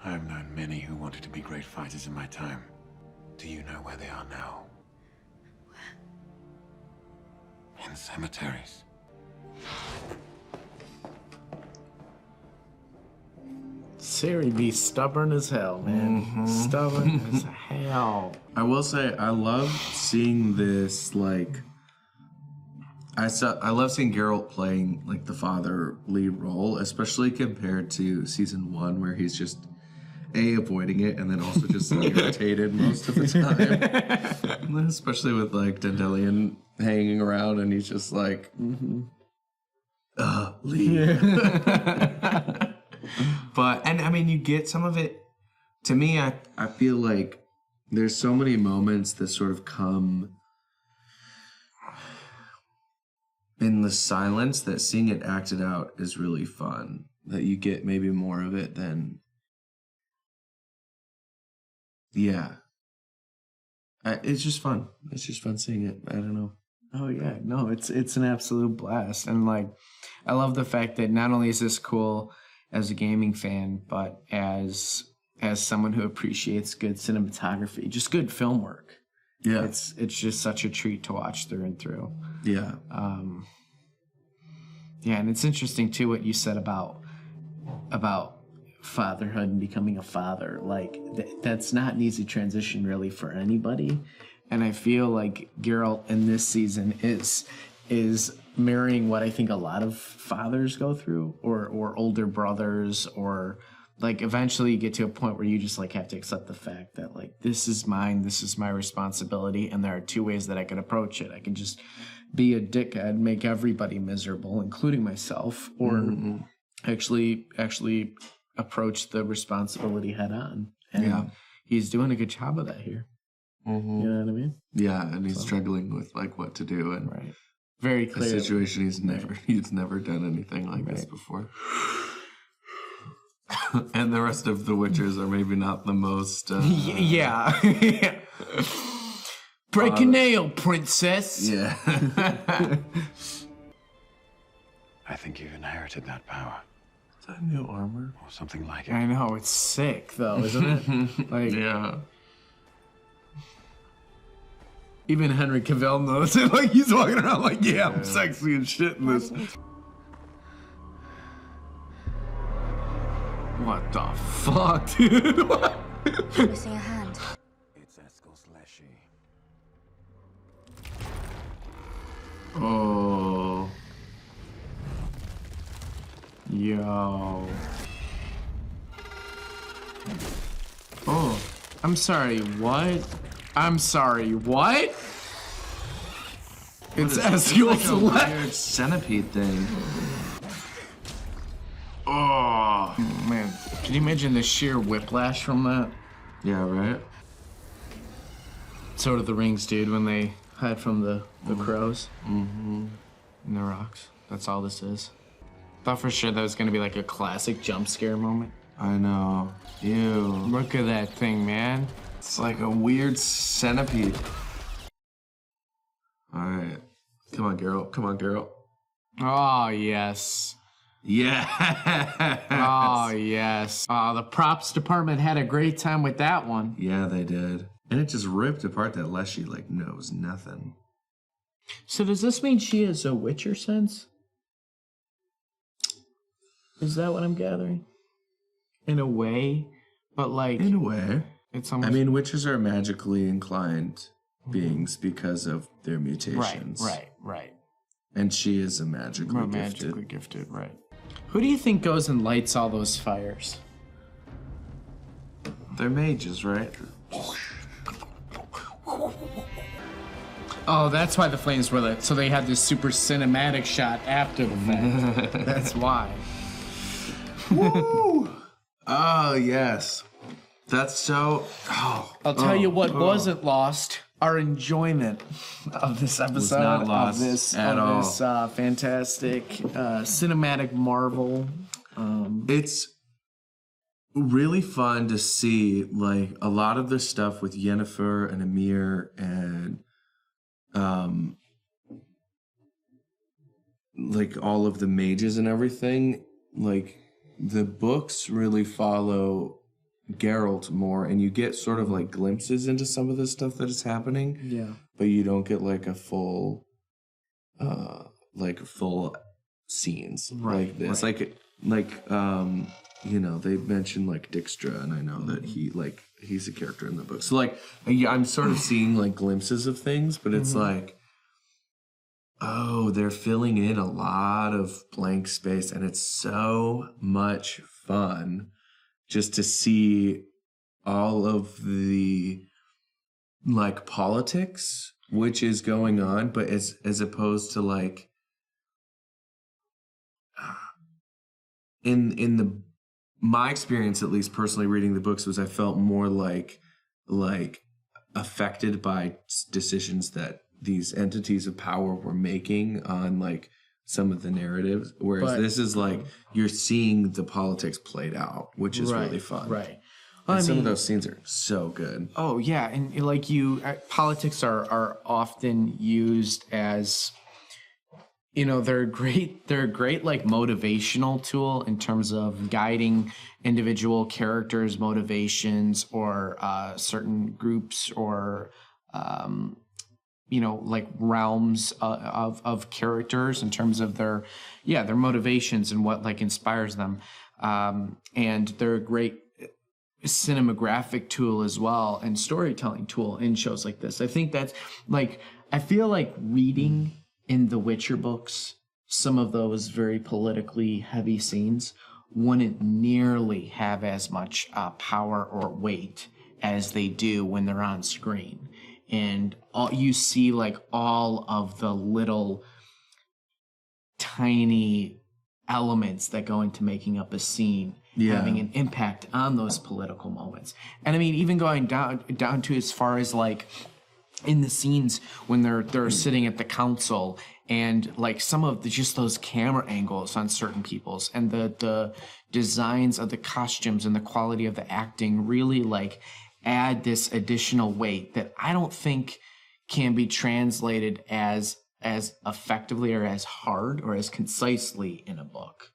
I have known many who wanted to be great fighters in my time. Do you know where they are now? In cemeteries. Siri be stubborn as hell, man. Stubborn as hell. I will say, I love seeing this, like... I love seeing Geralt playing, like, the father lead role, especially compared to Season 1, where he's just, avoiding it, and then also just irritated most of the time. Especially with, like, Dandelion hanging around, and he's just like, leave. But, and I mean, you get some of it. To me, I feel like there's so many moments that sort of come in the silence that seeing it acted out is really fun. That you get maybe more of it than... Yeah. It's just fun. It's just fun seeing it. I don't know. Oh yeah, no, it's an absolute blast. And like, I love the fact that not only is this cool as a gaming fan, but as someone who appreciates good cinematography, just good film work. Yeah. It's just such a treat to watch through and through. Yeah. Yeah, and it's interesting too what you said about fatherhood and becoming a father. Like that's not an easy transition really for anybody. And I feel like Geralt in this season is mirroring what I think a lot of fathers go through, or older brothers, or like eventually you get to a point where you just like have to accept the fact that like this is mine, this is my responsibility, and there are two ways that I can approach it. I can just be a dickhead, make everybody miserable, including myself, or actually approach the responsibility head on. And he's doing a good job of that here. You know what I mean? Yeah, and he's struggling with like what to do, and very clear a situation he's never done anything like this before. And the rest of the Witchers are maybe not the most yeah. Break a nail, princess. Yeah. I think you've inherited that power. Is that new armor? Or something like it. I know, it's sick though, isn't it? Like, yeah. Even Henry Cavill knows it. Like he's walking around like, yeah, I'm sexy and shit in this. What the fuck, dude? What? Missing a hand. It's Eskel's Leshy. Oh. Yo. Oh. I'm sorry, what? I'm sorry, what? It's Eskel's weird centipede thing. Oh, man. Can you imagine the sheer whiplash from that? Yeah, right? So did the Rings, dude, when they hide from the crows. And the rocks. That's all this is. Thought for sure that was gonna be like a classic jump scare moment. I know. Ew. Look at that thing, man. It's like a weird centipede. Alright. Come on, Geralt. Come on, Geralt. Oh, yes. Yeah. Oh, yes. Oh, the props department had a great time with that one. Yeah, they did. And it just ripped apart that Leshy, like, knows nothing. So does this mean she has a Witcher sense? Is that what I'm gathering? In a way, but like... In a way. It's almost... I mean, witches are magically inclined beings because of their mutations. Right. And she is a magically gifted, right. Who do you think goes and lights all those fires? They're mages, right? Oh, that's why the flames were lit. So they had this super cinematic shot after the fact. That's why. Woo! Oh, yes. That's so... I'll tell you what wasn't lost. Our enjoyment of this episode. Not lost at all. This fantastic cinematic marvel. It's really fun to see, like, a lot of the stuff with Yennefer and Emir and like all of the mages and everything. Like, the books really follow Geralt more, and you get sort of like glimpses into some of the stuff that is happening. Yeah. But you don't get like a full scenes like this. Right. You know, they mentioned like Dijkstra, and I know that he's a character in the book. So like, yeah, I'm sort of seeing like glimpses of things, but it's like, oh, they're filling in a lot of blank space, and it's so much fun just to see all of the like politics which is going on, but as opposed to like in my experience, at least personally reading the books, was I felt more like affected by decisions that these entities of power were making on like some of the narratives, whereas this is like you're seeing the politics played out, which is really fun. Right. And some of those scenes are so good. Oh yeah, and like politics are often used as, you know, they're a great like motivational tool in terms of guiding individual characters' motivations or certain groups or you know, like realms of characters in terms of their motivations and what like inspires them, and they're a great cinematographic tool as well and storytelling tool in shows like this. I think that's like, I feel like reading in the Witcher books, some of those very politically heavy scenes wouldn't nearly have as much power or weight as they do when they're on screen. And you see like all of the little tiny elements that go into making up a scene having an impact on those political moments. And I mean, even going down to as far as like in the scenes when they're sitting at the council, and like some of just those camera angles on certain people's, and the designs of the costumes and the quality of the acting really like add this additional weight that I don't think can be translated as effectively or as hard or as concisely in a book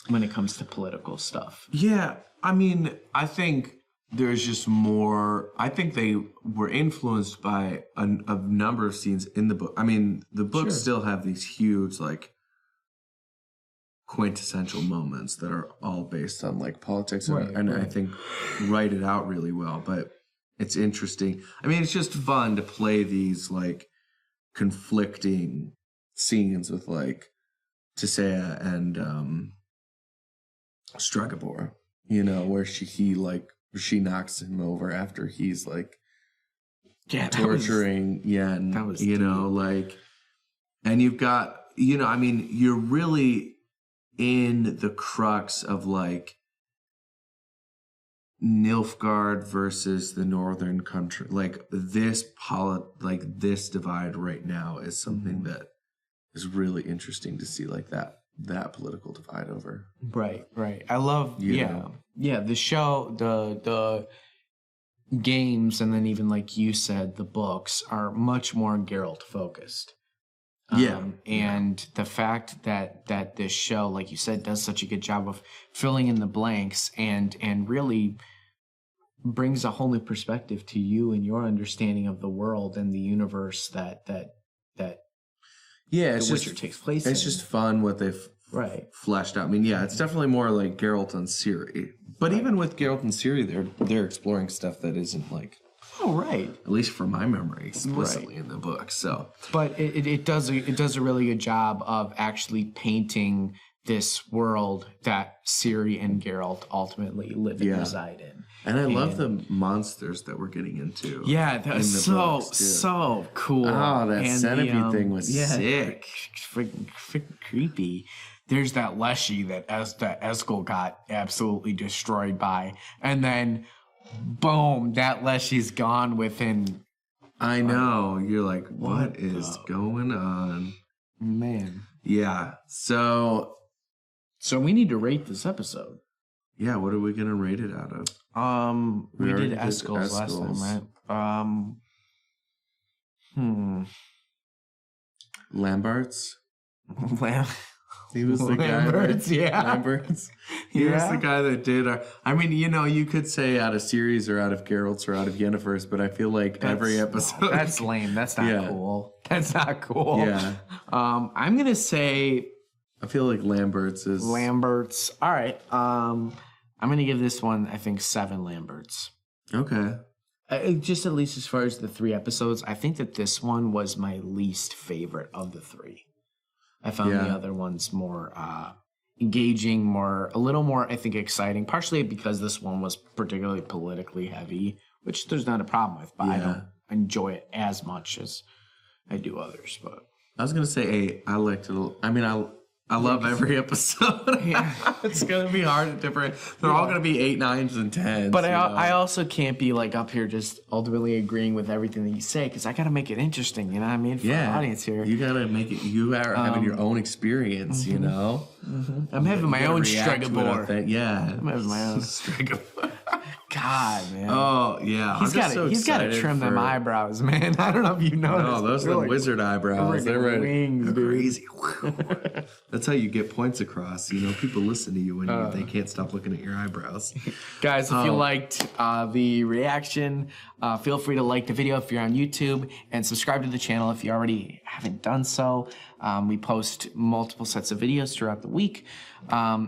when it comes to political stuff. Yeah, I mean, I think there's just more. I think they were influenced by a number of scenes in the book. I mean, the books still have these huge, like, quintessential moments that are all based on, like, politics, and I think write it out really well. But it's interesting. I mean, it's just fun to play these, like, conflicting scenes with, like, Tisea and Stregobor, you know, where she knocks him over after he's like torturing Yen, that was you know, like, and you've got, you know, I mean, you're really in the crux of like Nilfgaard versus the northern country, like this divide right now is something that is really interesting to see, like that political divide over. Right. I love, the show, the games, and then even like you said, the books are much more Geralt focused. And the fact that this show, like you said, does such a good job of filling in the blanks and really brings a whole new perspective to you and your understanding of the world and the universe that it's The Witcher takes place in. It's just fun what they've fleshed out. I mean, it's definitely more like Geralt and Ciri. But even with Geralt and Ciri, they're exploring stuff that isn't like, at least from my memory, explicitly in the book. So, but it does a really good job of actually painting this world that Ciri and Geralt ultimately live and reside in. And I love the monsters that we're getting into. Yeah, that was so cool. Oh, that centipede thing was sick. Freaking creepy. There's that Leshy that Eskel got absolutely destroyed by. And then, boom, that Leshy's gone within... I know. You're like, what is going on? Man. Yeah, So we need to rate this episode. Yeah, what are we going to rate it out of? We did Eskel's last time, right? Lambert's? He was the guy. Lamberts, yeah. Lamberts. He was the guy that did our. I mean, you could say out of series or out of Geralt's or out of Yennefer's, but I feel like every episode. That's lame. That's not cool. That's not cool. Yeah. I'm gonna say I feel like Lamberts is. Lamberts. All right. I'm gonna give this one, I think, 7 Lamberts. Okay. Just at least as far as the 3 episodes, I think that this one was my least favorite of the 3. I found the other ones more engaging, a little more, I think, exciting. Partially because this one was particularly politically heavy, which there's not a problem with, but I don't enjoy it as much as I do others. But I was gonna say 8. I liked it. I mean, I love every episode. Yeah. It's gonna be hard and different. They're all gonna be 8, 9s, and 10s. But I also can't be like up here just ultimately agreeing with everything that you say because I got to make it interesting. You know what I mean? For the audience here, you gotta make it. You are having your own experience. You know. I'm having my own struggle. Yeah. I'm having my own struggle. God, man. Oh yeah. He's got to trim them eyebrows, man. I don't know if you know. No, those are the wizard eyebrows. They're wings, crazy. That's how you get points across. People listen to you when they can't stop looking at your eyebrows. Guys, if you liked the reaction, feel free to like the video if you're on YouTube and subscribe to the channel if you already haven't done so. We post multiple sets of videos throughout the week.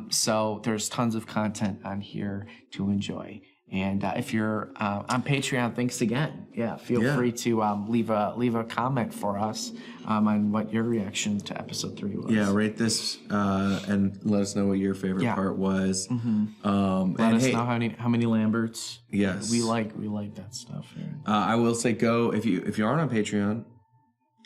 So there's tons of content on here to enjoy. And if you're on Patreon, thanks again. Yeah, feel free to leave a comment for us on what your reaction to episode 3 was. Yeah, rate this and let us know what your favorite part was. Let us know how many Lamberts. Yes, we like that stuff. I will say, go if you aren't on Patreon,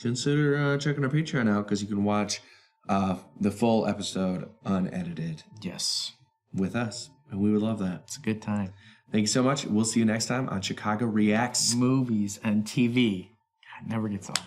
consider checking our Patreon out because you can watch the full episode unedited. Yes, with us, and we would love that. It's a good time. Thank you so much. We'll see you next time on Chicago Reacts Movies and TV. God, it never gets old.